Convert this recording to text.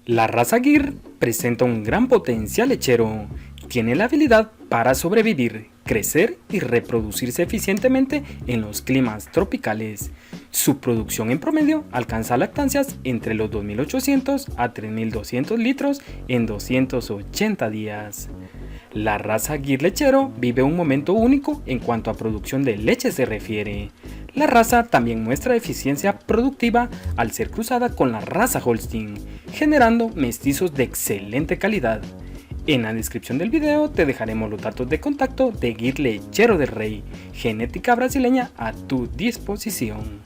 La raza Gir presenta un gran potencial lechero. Tiene la habilidad para sobrevivir, crecer y reproducirse eficientemente en los climas tropicales. Su producción en promedio alcanza lactancias entre los 2.800 a 3.200 litros en 280 días. La raza Gir lechero vive un momento único en cuanto a producción de leche se refiere. La raza también muestra eficiencia productiva al ser cruzada con la raza Holstein, generando mestizos de excelente calidad. En la descripción del video te dejaremos los datos de contacto de Gir Lechero del Rey, genética brasileña a tu disposición.